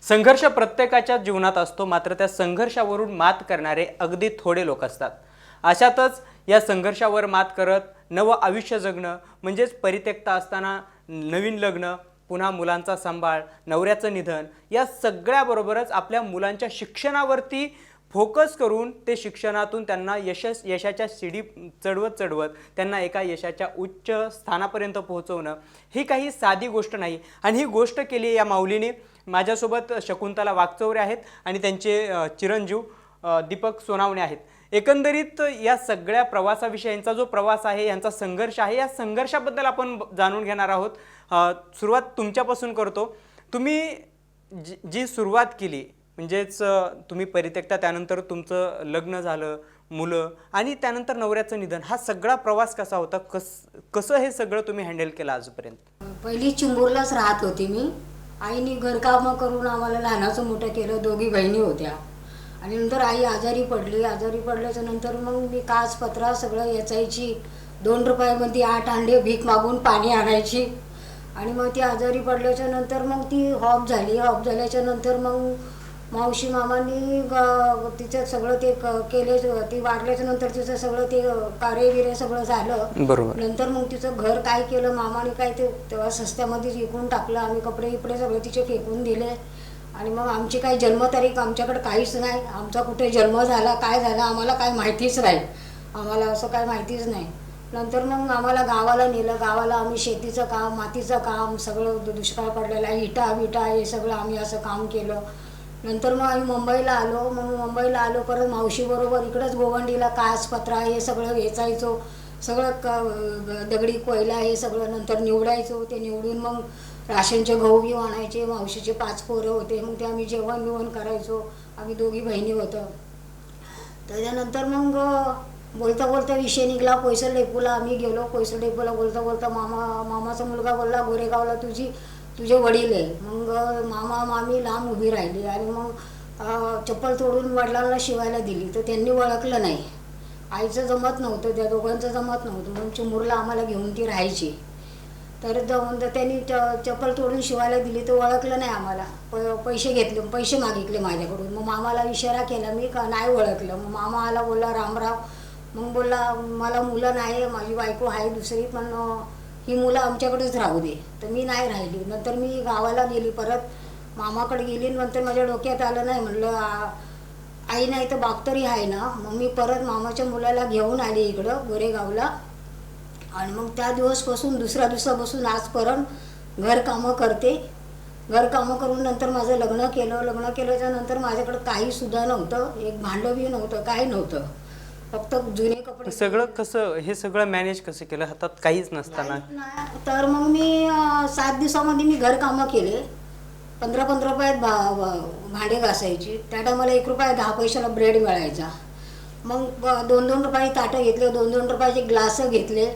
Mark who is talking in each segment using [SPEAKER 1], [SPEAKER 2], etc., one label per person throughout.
[SPEAKER 1] संघर्ष प्रत्येकाच्या जीवनात असतो, मात्र त्या संघर्षावरून मात करणारे अगदी थोडे लोक असतात. अशातच या संघर्षावर मात करत नवं आयुष्य जगणं म्हणजेच परित्यक्ता असताना नवीन लग्न, पुन्हा मुलांचा सांभाळ, नवऱ्याचं निधन, या सगळ्याबरोबरच आपल्या मुलांच्या शिक्षणावरती फोकस करून ते शिक्षणातून त्यांना यशाच्या शिडी चढवत चढवत त्यांना एका यशाच्या उच्च स्थानापर्यंत पोहोचवणं ही काही साधी गोष्ट नाही. आणि ही गोष्ट केली या माऊलीने. माझ्यासोबत शकुंतला वागचौरे आहेत आणि त्यांचे चिरंजीव दीपक सोनावणे आहेत. एकंदरीत या सगळ्या प्रवासाविषयीचा जो प्रवास आहे, यांचा संघर्ष आहे, या संघर्षाबद्दल आपण जाणून घेणार आहोत. सुरुवात तुमच्यापासून करतो. तुम्ही जी सुरुवात केली म्हणजेच तुम्ही परित्यक्ता, त्यानंतर तुमचं लग्न झालं, मुलं आणि त्यानंतर नवऱ्याचं निधन, हा सगळा प्रवास कसा होता? कसं हे सगळं तुम्ही हँडल केलं आजपर्यंत?
[SPEAKER 2] पहिली चिंबूरलाच राहत होती मी. आईने घरकामं करून आम्हाला लहानाचं मोठं केलं. दोघी बहिणी होत्या. आणि नंतर आई आजारी पडली. आजारी पडल्याच्या नंतर मग मी काच पत्रा सगळं याचायची. 2 रुपयामध्ये 8 अंडे भीक मागून पाणी आणायची. आणि मग ती आजारी पडल्याच्या नंतर मग ती हॉप झाली. हॉप झाल्याच्या नंतर मग मावशी मामांनी तिचं सगळं ते केले. ती वाढल्याच्या नंतर तिचं सगळं ते कार्य सगळं झालं.
[SPEAKER 1] बरोबर.
[SPEAKER 2] नंतर मग तिचं घर काय केलं मामाने, काय ते तेव्हा सस्त्यामध्ये विकून टाकलं. आम्ही कपडे इपडे सगळे तिचे फेकून दिले. आणि मग आमची काही जन्मतारीख आमच्याकडे काहीच नाही. आमचा कुठे जन्म झाला, काय झाला, आम्हाला काय माहितीच नाही. आम्हाला असं काय माहितीच नाही. नंतर मग आम्हाला गावाला नेलं. गावाला आम्ही शेतीचं काम, मातीचं काम, सगळं दुष्काळ पडलेला इटा विटा हे सगळं आम्ही असं काम केलं. नंतर मग आम्ही मुंबईला आलो. मग मुंबईला आलो परत मावशीबरोबर इकडंच गोवंडीला काच पत्रा हे सगळं वेचायचो. सगळं दगडी कोयला हे सगळं नंतर निवडायचो. ते निवडून मग राशनचे गहू घेऊ आणायचे. मावशीचे 5 पोरं होते. मग ते आम्ही जेवण बिवण करायचो. आम्ही दोघी बहिणी होतो. त्याच्यानंतर मग बोलता बोलता विषय निघाला. पैसे डेपोला आम्ही गेलो. पैसे डेपोला बोलता बोलता मामाचा मुलगा बोलला, गोरेगावला तुझे वडील आहे. मग मामा मामी लांब उभी राहिली. आणि मग चप्पल तोडून वडिलांना शिवायला दिली. तर त्यांनी ओळखलं नाही. आईचं जमत नव्हतं, त्या दोघांचं जमत नव्हतं. म्हणून चिमूरला आम्हाला घेऊन ती राहायची. तर त्यांनी चप्पल तोडून शिवायला दिली तर ओळखलं नाही आम्हाला. पैसे घेतले, पैसे मागितले माझ्याकडून. मग मामाला इशारा केला, मी का नाही ओळखलं. मग मामा आला, बोलला रामराव. मग बोलला मला मुलं नाही, माझी बायको आहे दुसरी, पण ही मुलं आमच्याकडेच राहू दे. तर मी नाही राहिली. नंतर मी गावाला गेली, परत मामाकडे गेली. नंतर माझ्या डोक्यात आलं नाही, म्हणलं आई नाही तर बाप तरी आहे ना. मग मी परत मामाच्या मुलाला घेऊन आली इकडं गोरेगावला. आणि मग त्या दिवसपासून दुसऱ्या दिवसापासून आजपर्यंत घरकामं करते. घरकामं करून नंतर माझं लग्न केलं. लग्न केल्याच्या नंतर माझ्याकडं काहीसुद्धा नव्हतं. एक भांडं बी नव्हतं, काही नव्हतं. फक्त जुने कपडे.
[SPEAKER 1] सगळं कसं, हे सगळं मॅनेज कसं केलं हातात काहीच नसताना?
[SPEAKER 2] तर मग मी 7 दिवसामध्ये मी घरकामं केले. 15-15 रुपयात भांडे घासायची. त्या टायमाला 1 रुपया 10 पैशाला ब्रेड मिळायचा. मग 2-2 रुपये ताटं घेतले, 2-2 रुपयाचे ग्लास घेतले.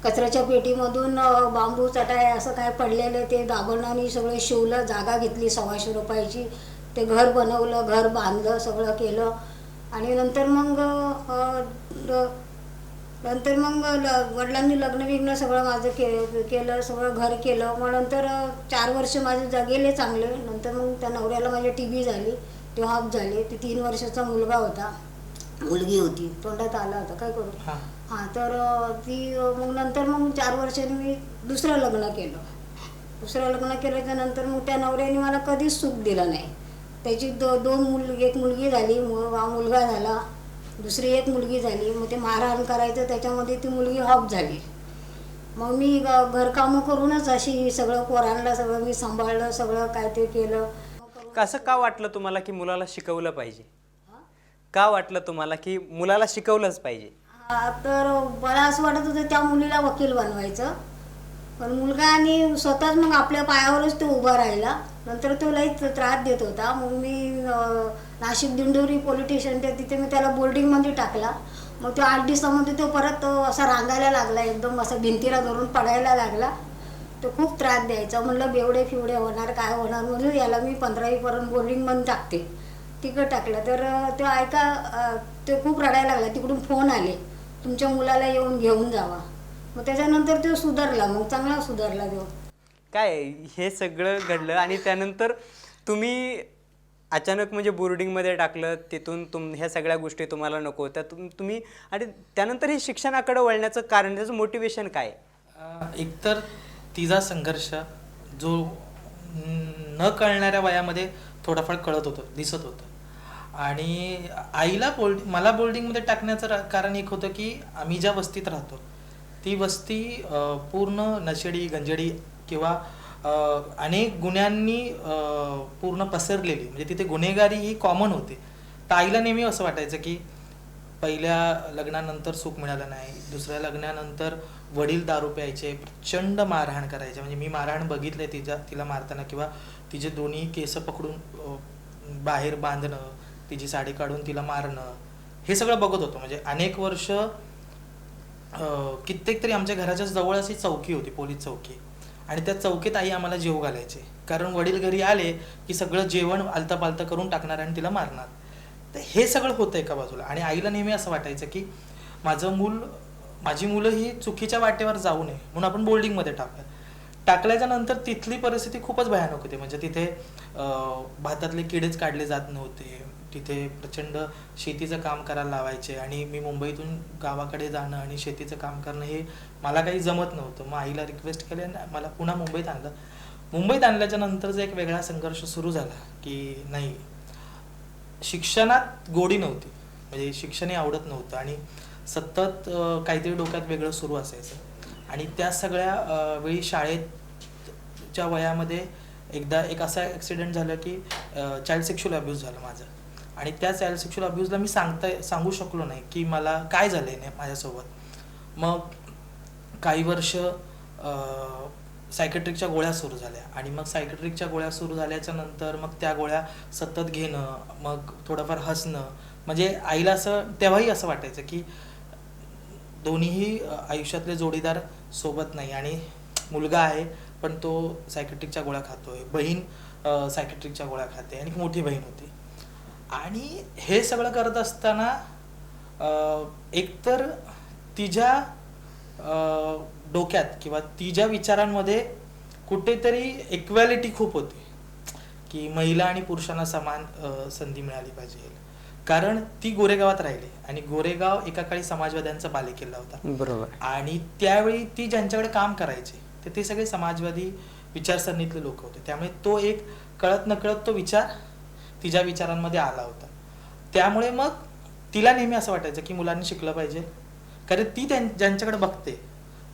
[SPEAKER 2] कचऱ्याच्या पेटीमधून बांबू चटाई असं काय पडलेलं ते दाबणाने सगळं शिवलं. जागा घेतली 125 रुपयाची. ते घर बनवलं, घर बांधलं, सगळं केलं. आणि नंतर मग वडिलांनी लग्न बिग्न सगळं माझं केलं, सगळं घर केलं. मग नंतर 4 वर्ष माझे गेले चांगले. नंतर मग त्या नवऱ्याला माझी TB झाली, ते ऑफ झाले. ते 3 वर्षाचा मुलगा होता, मुलगी होती, तोंडात आला होता, काय करू. हां, तर ती मग नंतर मग 4 वर्षांनी मी दुसरं लग्न केलं. दुसरं लग्न केल्याच्या नंतर मग त्या नवऱ्याने मला कधीच सुख दिलं नाही. त्याची 2 एक मुलगी झाली, मुलगा झाला, दुसरी एक मुलगी झाली. मग ते मारहाण करायचं, त्याच्यामध्ये ती मुलगी हॉप झाली. मग मी घरकामं करूनच अशी सगळं पोरांना सगळं मी सांभाळलं, सगळं काय ते केलं.
[SPEAKER 1] कसं का वाटलं तुम्हाला की मुलाला शिकवलं पाहिजे? का वाटलं तुम्हाला की मुलाला शिकवलंच पाहिजे?
[SPEAKER 2] तर मला असं वाटत होतं त्या मुलीला वकील बनवायचं. पण मुलगा आणि स्वतःच मग आपल्या पायावरच तो उभा राहिला. नंतर तो लईच त्रास देत होता. मग मी नाशिक दिंडोरी पोलीस स्टेशन तिथे मी त्याला बोर्डिंगमध्ये टाकला. मग तो 8 दिवसामध्ये तो परत असा रांगायला लागला, एकदम असं भिंतीला धरून पडायला लागला. तो खूप त्रास द्यायचा. म्हणलं बेवडे फिवडे होणार, काय होणार, म्हणून याला मी 15वीपर्यंत बोर्डिंगमध्ये टाकते. तिकडं टाकलं तर तो खूप रडायला लागला. तिकडून फोन आले, तुमच्या मुलाला येऊन घेऊन जावा. मग त्याच्यानंतर तो सुधारला, मग चांगला सुधारला तो.
[SPEAKER 1] काय हे सगळं घडलं आणि त्यानंतर तुम्ही अचानक म्हणजे बोर्डिंगमध्ये टाकलं, तिथून ह्या सगळ्या गोष्टी तुम्हाला नको होत्या, तुम्ही आणि त्यानंतर हे शिक्षणाकडे वळण्याचं कारण, त्याचं मोटिवेशन काय?
[SPEAKER 3] एकतर तिचा संघर्ष जो न कळणाऱ्या वयामध्ये थोडाफार कळत होतं, दिसत होतं. आणि आईला मला बोर्डिंगमध्ये टाकण्याचं कारण एक होतं की आम्ही ज्या वस्तीत राहतो ती वस्ती पूर्ण नशेडी गंजडी किंवा अनेक गुन्ह्यांनी पूर्ण पसरलेली, म्हणजे तिथे गुन्हेगारी ही कॉमन होती. तर आईला नेहमी असं वाटायचं की पहिल्या लग्नानंतर सुख मिळालं नाही, दुसऱ्या लग्नानंतर वडील दारू प्यायचे, प्रचंड मारहाण करायचे. म्हणजे मी मारहाण बघितले तिला मारताना, किंवा तिचे दोन्ही केस पकडून बाहेर बांधणं, तिची साडी काढून तिला मारणं, हे सगळं बघत होतो. म्हणजे अनेक वर्ष कित्येक तरी आमच्या घराच्या जवळ अशी चौकी होती, पोलीस चौकी, आणि त्या चौकीत आई आम्हाला जेव घालायचे. कारण वडील घरी आले की सगळं जेवण आलता पालता करून टाकणार आणि तिला मारणार. तर हे सगळं होतं एका बाजूला. आणि आईला नेहमी असं वाटायचं की माझी मुलं ही चुकीच्या वाटेवर जाऊ नये म्हणून आपण बोर्डिंगमध्ये टाकल्याच्या नंतर तिथली परिस्थिती खूपच भयानक होती. म्हणजे तिथे भातातले किडेच काढले जात नव्हते, तिथे प्रचंड शेतीचं काम करायला लावायचे, आणि मी मुंबईतून गावाकडे जाणं आणि शेतीचं काम करणं हे मला काही जमत नव्हतं. मग आईला रिक्वेस्ट केली आणि मला पुन्हा मुंबईत आणलं. मुंबईत आणल्याच्या नंतरचा एक वेगळा संघर्ष सुरू झाला की नाही, शिक्षणात गोडी नव्हती, म्हणजे शिक्षण हे आवडत नव्हतं, आणि सतत काहीतरी डोक्यात वेगळं सुरू असायचं. आणि त्या सगळ्या वेळी शाळेच्या वयामध्ये एकदा एक असा ॲक्सिडेंट झाला की चाइल्ड सेक्शुअल अब्यूज झालं माझं. आणि त्या चाइल्ड सेक्शुअल अब्यूजला मी सांगू शकलो नाही की मला काय झालं आहे माझ्यासोबत. मग काही वर्ष सायकेट्रिकच्या गोळ्या सुरू झाल्या, आणि मग सायकेट्रिकच्या गोळ्या सुरू झाल्याच्या नंतर मग त्या गोळ्या सतत घेणं, मग थोडंफार हसणं. म्हणजे आईला असं तेव्हाही असं वाटायचं की दोन्हीही आयुष्यातले जोडीदार सोबत नाही, आणि मुलगा आहे पण तो सायकेट्रिकच्या गोळ्या खातोय, बहीण सायकेट्रिकच्या गोळ्या खाते, आणि मोठी बहीण होती. आणि हे सगळं करत असताना एकतर तिच्या डोक्यात किंवा तिच्या विचारांमध्ये कुठेतरी इक्वॅलिटी खूप होती की महिला आणि पुरुषांना समान संधी मिळाली पाहिजे. कारण ती गोरेगावात राहिली, आणि गोरेगाव एका काळी समाजवाद्यांचा बालेकिल्ला होता.
[SPEAKER 1] बरोबर.
[SPEAKER 3] आणि त्यावेळी ती ज्यांच्याकडे काम करायचे ते सगळे समाजवादी विचारसरणीतले लोक होते. त्यामुळे तो एक कळत नकळत तो विचार तिच्या विचारांमध्ये आला होता. त्यामुळे मग तिला नेहमी असं वाटायचं की मुलांनी शिकलं पाहिजे, कारण ती ज्यांच्याकडे बघते,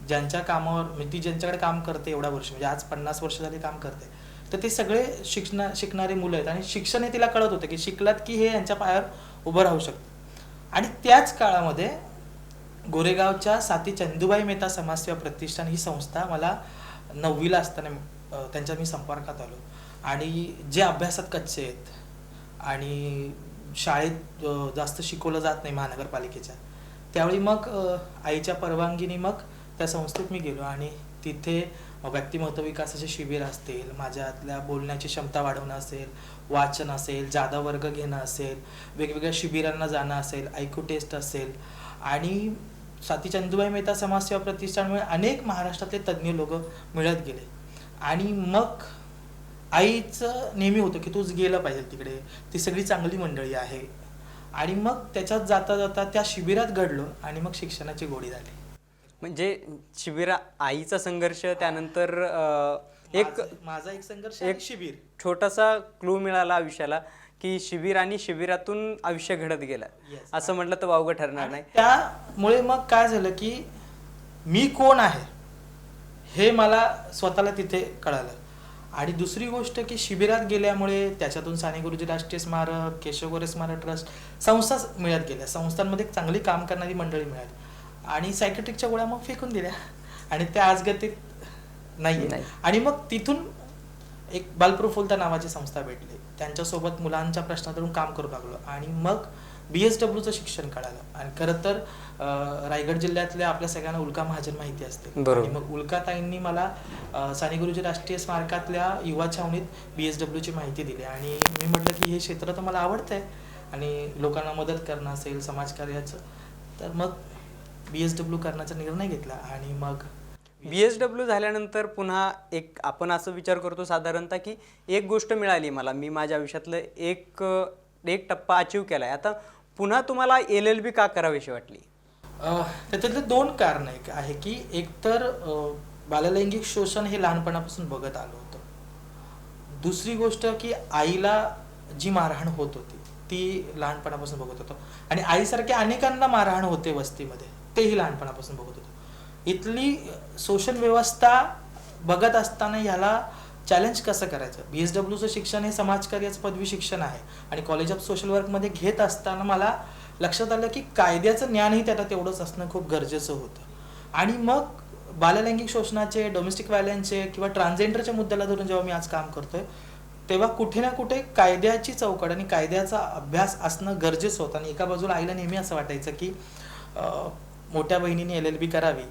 [SPEAKER 3] ज्यांच्या कामावर, म्हणजे ती ज्यांच्याकडे काम करते एवढा वर्ष, म्हणजे आज 50 वर्ष झाली काम करते, तर ते सगळे शिकणारी मुलं आहेत. आणि शिक्षण हे तिला कळत होतं की शिकलात की हे यांच्या पायावर उभं राहू शकतं. आणि त्याच काळामध्ये गोरेगावच्या साती चंदूबाई मेहता समाजसेवा प्रतिष्ठान ही संस्था, मला 9वीला असताना त्यांच्या मी संपर्कात आलो. आणि जे अभ्यासात कच्चे आहेत आणि शाळेत जास्त शिकवलं जात नाही महानगरपालिकेच्या, त्यावेळी मग आईच्या परवानगीने मग त्या संस्थेत मी गेलो. आणि तिथे व्यक्तिमत्व विकासाचे शिबिर असतील, माझ्यातल्या बोलण्याची क्षमता वाढवणं असेल, वाचन असेल, जादा वर्ग घेणं असेल, वेगवेगळ्या शिबिरांना जाणं असेल, आयक्यू टेस्ट असेल, आणि साती चंदूबाई मेहता समाजसेवा प्रतिष्ठानमुळे अनेक महाराष्ट्रातले तज्ज्ञ लोक मिळत गेले. आणि मग आईचं नेहमी होतं की तूच गेलं पाहिजे तिकडे, ती सगळी चांगली मंडळी आहे. आणि मग त्याच्यात जाता जाता त्या शिबिरात घडलो, आणि मग शिक्षणाची गोडी झाली.
[SPEAKER 1] म्हणजे आईचा संघर्ष, त्यानंतर
[SPEAKER 3] माझा एक संघर्ष,
[SPEAKER 1] एक
[SPEAKER 3] शिबिर,
[SPEAKER 1] छोटासा क्लू मिळाला आयुष्याला की शिबिर, आणि शिबिरातून आयुष्य घडत गेलं. असं म्हटलं तर वावगं ठरणार नाही.
[SPEAKER 3] त्यामुळे मग काय झालं की मी कोण आहे हे मला स्वतःला तिथे कळालं. आणि दुसरी गोष्ट की शिबिरात गेल्यामुळे त्याच्यातून साने गुरुजी राष्ट्रीय स्मारक, केशव गोरे स्मारक ट्रस्ट संस्था मिळत गेल्या, संस्थांमध्ये चांगली काम करणारी मंडळी मिळाली. आणि सायकेट्रिकच्या गोळ्या मग फेकून दिल्या, आणि त्या आजगतीत नाही. आणि मग तिथून एक बालप्रफुल्लता नावाची संस्था भेटली, त्यांच्यासोबत मुलांच्या प्रश्नातून काम करू लागलो. आणि मग BSWचं शिक्षण कळालं. आणि खरं तर रायगड जिल्ह्यातल्या आपल्या सगळ्यांना उल्का महाजन माहिती असते, आणि मग उल्काताईंनी मला साने गुरुजी राष्ट्रीय स्मारकातल्या युवा छावणीत BSWची माहिती दिली. आणि मी म्हटलं की हे क्षेत्र तर मला आवडतंय, आणि लोकांना मदत करणं असेल, समाजकार्याचं, तर मग BSW करण्याचा निर्णय घेतला. आणि मग
[SPEAKER 1] BSW झाल्यानंतर पुन्हा एक आपण असं विचार करतो साधारणतः की एक गोष्ट मिळाली मला, मी माझ्या आयुष्यातलं एक एक टप्पा अचीव केलाय, आता पुन्हा तुम्हाला LLB का करावीशी वाटली?
[SPEAKER 3] त्याच्यातले दोन कारण आहे की एकतर बाललैंगिक शोषण हे लहानपणापासून बघत आलो होतो. दुसरी गोष्ट की आईला जी मारहाण होत होती ती लहानपणापासून बघत होतो, आणि आईसारख्या अनेकांना मारहाण होते वस्तीमध्ये, तेही लहानपणापासून बघत होतो. इथली शोषण व्यवस्था बघत असताना ह्याला चॅलेंज कसं करायचं. BSWचं शिक्षण हे समाजकार्याचं पदवी शिक्षण आहे, आणि कॉलेज ऑफ सोशल वर्कमध्ये घेत असताना मला लक्षात आलं की कायद्याचं ज्ञानही त्याला तेवढंच असणं खूप गरजेचं होतं. आणि मग बाललैंगिक शोषणाचे, डोमेस्टिक व्हायलन्सचे किंवा ट्रान्सजेंडरच्या मुद्द्याला धरून जेव्हा मी आज काम करतोय, तेव्हा कुठे ना कुठे कायद्याची चौकट आणि कायद्याचा अभ्यास असणं गरजेचं होतं. आणि एका बाजूला आईला नेहमी असं वाटायचं की मोठ्या बहिणीने LLB करावी,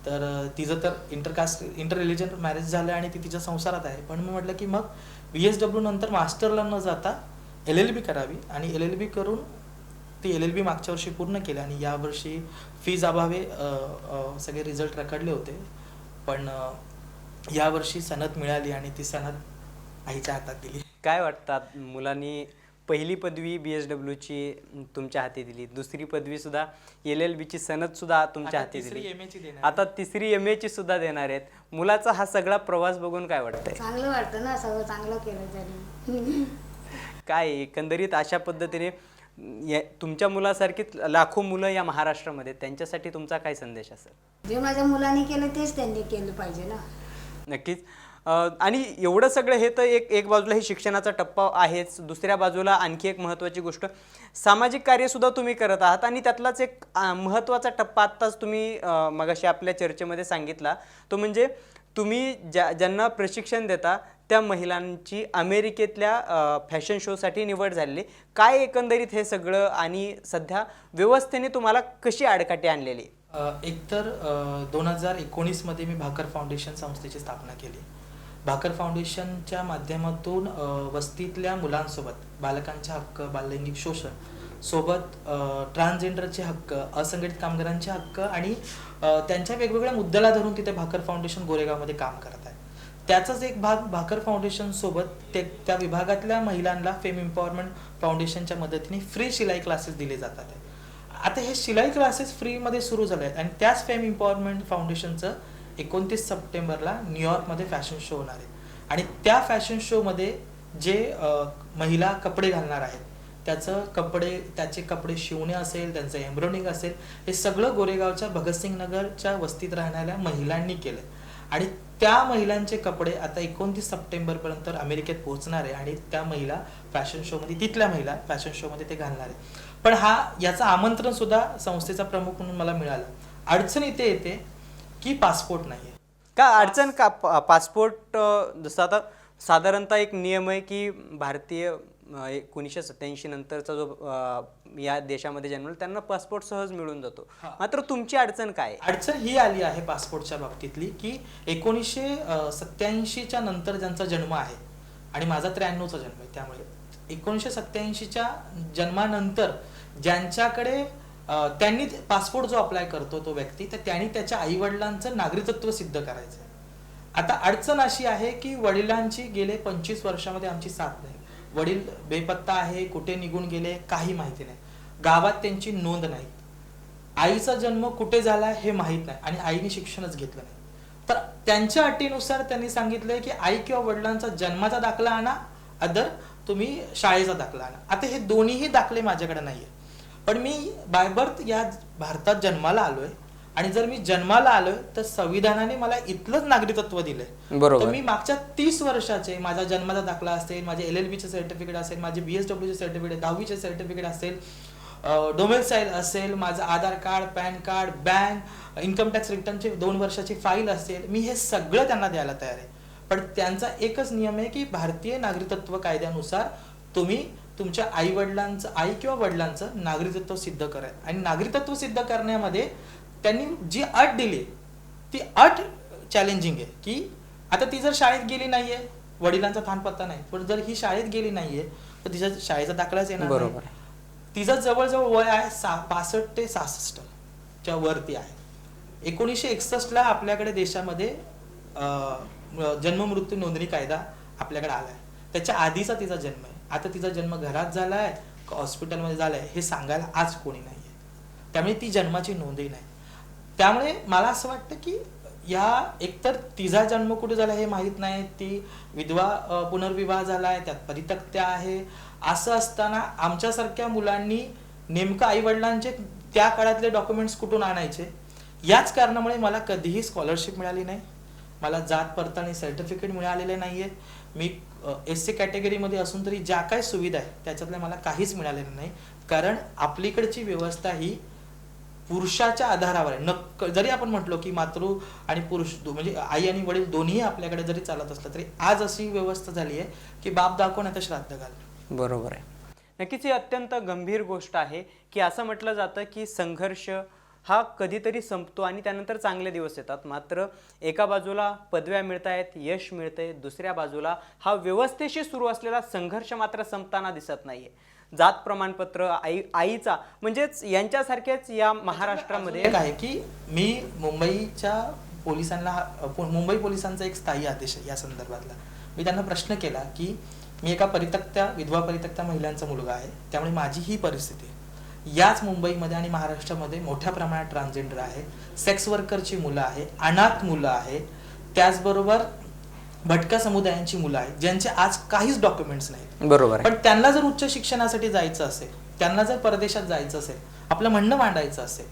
[SPEAKER 3] तर तिचं तर इंटर रिलिजन मॅरेज झालं आणि ती तिच्या संसारात आहे. पण मी म्हटलं की मग BSW नंतर मास्टरला न जाता LLB करावी, आणि LLB करून ती LLB मागच्या वर्षी पूर्ण केली, आणि यावर्षी फीज अभावे सगळे रिझल्ट रखडले होते. पण यावर्षी सनद मिळाली आणि ती सनद आईच्या हातात दिली.
[SPEAKER 1] काय वाटतात, मुलांनी पहिली पदवी BSWची तुमच्या हाती दिली, दुसरी पदवी सुद्धा LLBची सनद सुद्धा तुमच्या हाती दिली, आता तिसरी MA ची सुद्धा देणार आहेत. मुलाचा हा सगळा प्रवास बघून काय वाटतंय?
[SPEAKER 2] चांगलं वाटतं ना, सगळं चांगलं केलं त्यांनी.
[SPEAKER 1] काय एकंदरीत अशा पद्धतीने तुमच्या मुलासारखीच लाखो मुलं या महाराष्ट्रामध्ये, त्यांच्यासाठी तुमचा काय संदेश असेल?
[SPEAKER 2] जे माझ्या मुलांनी केलं तेच त्यांनी केलं पाहिजे ना.
[SPEAKER 1] नक्कीच. आणि एवढं सगळं हे तर एक बाजूला हे शिक्षणाचा टप्पा आहेच, दुसऱ्या बाजूला आणखी एक महत्त्वाची गोष्ट, सामाजिक कार्यसुद्धा तुम्ही करत आहात, आणि त्यातलाच एक महत्त्वाचा टप्पा आत्ताच तुम्ही मगाशी आपल्या चर्चेमध्ये सांगितला, तो म्हणजे तुम्ही ज्यांना प्रशिक्षण देता त्या महिलांची अमेरिकेतल्या फॅशन शोसाठी निवड झालेली. काय एकंदरीत हे सगळं, आणि सध्या व्यवस्थेने तुम्हाला कशी आडकाठी आणलेली?
[SPEAKER 3] एकतर 2019 मध्ये मी भाकर फाउंडेशन संस्थेची स्थापना केली. भाकर फाउंडेशनच्या माध्यमातून वस्तीतल्या मुलांसोबत बालकांचे हक्क, बाललैंगिक शोषण सोबत ट्रान्सजेंडरचे हक्क, असंघटित कामगारांचे हक्क आणि त्यांच्या वेगवेगळ्या मुद्द्याला धरून तिथे भाकर फाउंडेशन गोरेगावमध्ये काम करत आहे. त्याचाच एक भाग भाकर फाउंडेशन सोबत त्या विभागातल्या महिलांना फेम एम्पॉवरमेंट फाउंडेशनच्या मदतीने फ्री शिलाई क्लासेस दिले जातात. आता हे शिलाई क्लासेस फ्रीमध्ये सुरू झाले आहेत, आणि त्याच फेम एम्पॉवरमेंट फाउंडेशनचं 29 सप्टेंबरला न्यूयॉर्कमध्ये फॅशन शो होणार आहे. आणि त्या फॅशन शोमध्ये जे महिला कपडे घालणार आहेत त्याचे कपडे शिवणे असेल, त्यांचं एम्ब्रॉयडरिंग असेल, हे सगळं गोरेगावच्या भगतसिंग नगरच्या वस्तीत राहणाऱ्या महिलांनी केलं. आणि त्या महिलांचे कपडे आता 29 सप्टेंबरपर्यंत अमेरिकेत पोहोचणार आहे, आणि त्या महिला फॅशन शोमध्ये, तिथल्या महिला फॅशन शोमध्ये ते घालणार आहे. पण याचं आमंत्रण सुद्धा संस्थेचा प्रमुख म्हणून मला मिळालं. अडचण इथे येते की पासपोर्ट नाही आहे.
[SPEAKER 1] का अडचण का? पासपोर्ट जसं आता साधारणतः एक नियम आहे की भारतीय 1987 नंतरचा जो या देशामध्ये जन्मला त्यांना पासपोर्ट सहज मिळून जातो. मात्र तुमची अडचण काय?
[SPEAKER 3] अडचण ही आली आहे पासपोर्टच्या बाबतीतली की 1987च्या नंतर ज्यांचा जन्म आहे, आणि माझा 93चा जन्म आहे, त्यामुळे 1987च्या जन्मानंतर ज्यांच्याकडे त्यांनी पासपोर्ट जो अप्लाय करतो तो व्यक्ती, तर त्यांनी त्याच्या आई वडिलांचं नागरिकत्व सिद्ध करायचं. आता अडचण अशी आहे की वडिलांची गेले 25 वर्षामध्ये आमची साथ नाही. वडील बेपत्ता आहे, कुठे निघून गेले काही माहिती नाही, गावात त्यांची नोंद नाही, आईचा जन्म कुठे झाला हे माहीत नाही, आणि आईने शिक्षणच घेतलं नाही. तर त्यांच्या अटीनुसार त्यांनी सांगितलंय की आई किंवा वडिलांचा जन्माचा दाखला आणा, अदर तुम्ही शाळेचा दाखला आणा. आता हे दोन्हीही दाखले माझ्याकडे नाहीये, पण मी बाय बर्थ या भारतात जन्माला आलोय, आणि जर मी जन्माला आलोय तर संविधानाने मला इथलंच नागरिकत्व दिलंय. तर मी मागच्या 30 वर्षाचे माझा जन्माचा दाखला असेल, माझे LLBचे सर्टिफिकेट असेल, माझे BSWचे सर्टिफिकेट, 10वीचे सर्टिफिकेट असेल, डोमेसाईल असेल, माझं Aadhaar card, PAN card, bank, income tax रिटर्नचे 2 वर्षाची फाईल असेल, मी हे सगळं त्यांना द्यायला तयार आहे. पण त्यांचा एकच नियम आहे की भारतीय नागरिकत्व कायद्यानुसार तुम्ही तुमच्या आई किंवा वडिलांचं नागरिकत्व सिद्ध करा. आणि नागरिकत्व सिद्ध करण्यामध्ये त्यांनी जी अट दिली ती अट चॅलेंजिंग आहे की आता ती जर शाळेत गेली नाहीये, वडिलांचा थान पत्ता नाही, पण जर ही शाळेत गेली नाहीये तर तिच्या शाळेचा दाखलाच येणार नाही. तिचं जवळजवळ वय आहे 65 ते 66 च्या वरती आहे. 1961ला आपल्याकडे देशामध्ये जन्म मृत्यू नोंदणी कायदा आपल्याकडे आलाय. त्याच्या आधीचा तिचा जन्म आहे. आता तिचा जन्म घरात झालाय का हॉस्पिटलमध्ये झालाय हे सांगायला आज कोणी नाहीये. त्यामुळे ती जन्माची नोंदही नाही. त्यामुळे मला असं वाटतं की या एकतर तिचा जन्म कुठे झाला हे माहीत नाही, ती विधवा पुनर्विवाह झालाय, त्यात परित्यक्त्या आहे. असं असताना आमच्यासारख्या मुलांनी नेमकं आई वडिलांचे त्या काळातले डॉक्युमेंट्स कुठून आणायचे. याच कारणामुळे मला कधीही स्कॉलरशिप मिळाली नाही, मला जात पडताळणी सर्टिफिकेट मिळालेले नाहीये. मी SC कॅटेगरीमध्ये असून तरी ज्या काही सुविधा आहे त्याच्यातल्या मला काहीच मिळालेलं नाही. कारण आपलीकडची व्यवस्था ही पुरुषाच्या आधारावर आहे. जरी आपण म्हटलो की मातृ आणि पुरुष म्हणजे आई आणि वडील दोन्ही आपल्याकडे जरी चालत असलं तरी आज अशी व्यवस्था झाली आहे की बाप दाखव नाही तर श्राद्ध घाल.
[SPEAKER 1] बरोबर आहे. नक्कीच ही अत्यंत गंभीर गोष्ट आहे की असं म्हटलं जातं की संघर्ष हा कधीतरी संपतो आणि त्यानंतर चांगले दिवस येतात. मात्र एका बाजूला पदव्या मिळत आहेत, यश मिळतंय, दुसऱ्या बाजूला हा व्यवस्थेशी सुरू असलेला संघर्ष मात्र संपताना दिसत नाहीये. जात प्रमाणपत्र आईचा म्हणजेच यांच्यासारखेच या महाराष्ट्रामध्ये
[SPEAKER 3] एक आहे की मी मुंबईच्या पोलिसांना मुंबई पोलिसांचा एक स्थायी आदेश आहे या संदर्भातला. मी त्यांना प्रश्न केला की मी एका विधवा परित्यक्त्या महिलांचा मुलगा आहे, त्यामुळे माझी ही परिस्थिती आहे. याच मुंबईमध्ये आणि महाराष्ट्रामध्ये मोठ्या प्रमाणात ट्रान्सजेंडर आहे, सेक्स वर्करची मुलं आहे, अनाथ मुलं आहे, त्याचबरोबर भटक्या समुदायांची मुलं आहेत ज्यांचे आज काहीच डॉक्युमेंट्स नाहीत.
[SPEAKER 1] बरोबर.
[SPEAKER 3] पण त्यांना जर उच्च शिक्षणासाठी जायचं असेल, त्यांना जर परदेशात जायचं असेल, आपलं म्हणणं मांडायचं असेल,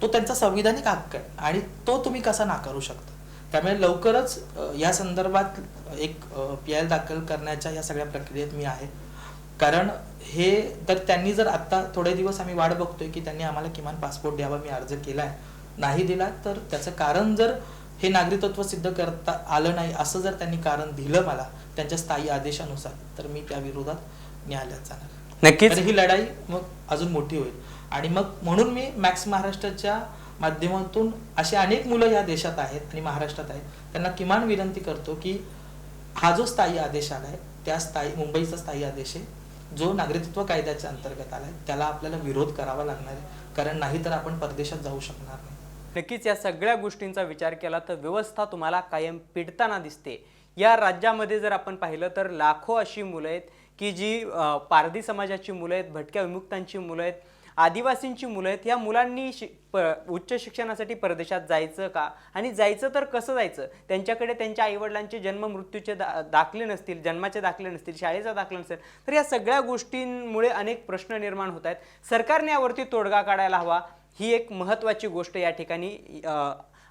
[SPEAKER 3] तो त्यांचा संविधानिक हक्क आहे आणि तो तुम्ही कसा नाकारू शकता. त्यामुळे लवकरच या संदर्भात एक PI दाखल करण्याच्या या सगळ्या प्रक्रियेत मी आहे. कारण हे तर त्यांनी जर आता थोडे दिवस आम्ही वाट बघतोय की त्यांनी आम्हाला किमान पासपोर्ट द्यावा. मी अर्ज केलाय, नाही दिला तर त्याचं कारण जर हे नागरिकत्व सिद्ध करता आलं नाही असं जर त्यांनी कारण दिलं मला त्यांच्या स्थायी आदेशानुसार, तर मी त्या विरोधात न्यायालयात जाणार.
[SPEAKER 1] नक्कीच
[SPEAKER 3] ही लढाई मग अजून मोठी होईल. आणि मग म्हणून मी मॅक्स महाराष्ट्राच्या माध्यमातून असे अनेक मुलं या देशात आहेत आणि महाराष्ट्रात आहेत, त्यांना किमान विनंती करतो की हा जो स्थायी आदेश आलाय त्या मुंबईचा स्थायी आदेश आहे जो नागरिकत्व कायद्याच्या अंतर्गत आलाय त्याला आपल्याला विरोध करावा लागणार आहे. कारण नाही तर आपण परदेशात जाऊ शकणार नाही.
[SPEAKER 1] नक्कीच या सगळ्या गोष्टींचा विचार केला तर व्यवस्था तुम्हाला कायम पिडताना दिसते. या राज्यामध्ये जर आपण पाहिलं तर लाखो अशी मुलं आहेत की जी पारधी समाजाची मुलं आहेत, भटक्या विमुक्तांची मुलं आहेत, आदिवासींची मुलं आहेत. या मुलांनी उच्च शिक्षणासाठी परदेशात जायचं का आणि जायचं तर कसं जायचं. त्यांच्याकडे त्यांच्या आईवडिलांचे जन्म मृत्यूचे दाखले नसतील, जन्माचे दाखले नसतील, शाळेचा दाखला नसेल, तर या सगळ्या गोष्टींमुळे अनेक प्रश्न निर्माण होत आहेत. सरकारने यावरती तोडगा काढायला हवा. ही एक महत्त्वाची गोष्ट या ठिकाणी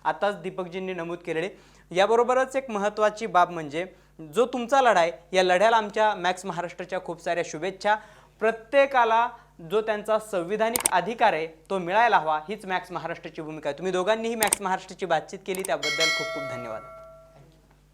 [SPEAKER 1] आताच दीपकजींनी नमूद केलेली. याबरोबरच एक महत्त्वाची बाब म्हणजे जो तुमचा लढा आहे या लढ्याला आमच्या मॅक्स महाराष्ट्राच्या खूप साऱ्या शुभेच्छा. प्रत्येकाला जो त्यांचा संविधानिक अधिकार आहे तो मिळायला हवा हीच मॅक्स महाराष्ट्राची भूमिका आहे. तुम्ही दोघांनीही मॅक्स महाराष्ट्राची बातचीत केली त्याबद्दल खूप खूप धन्यवाद.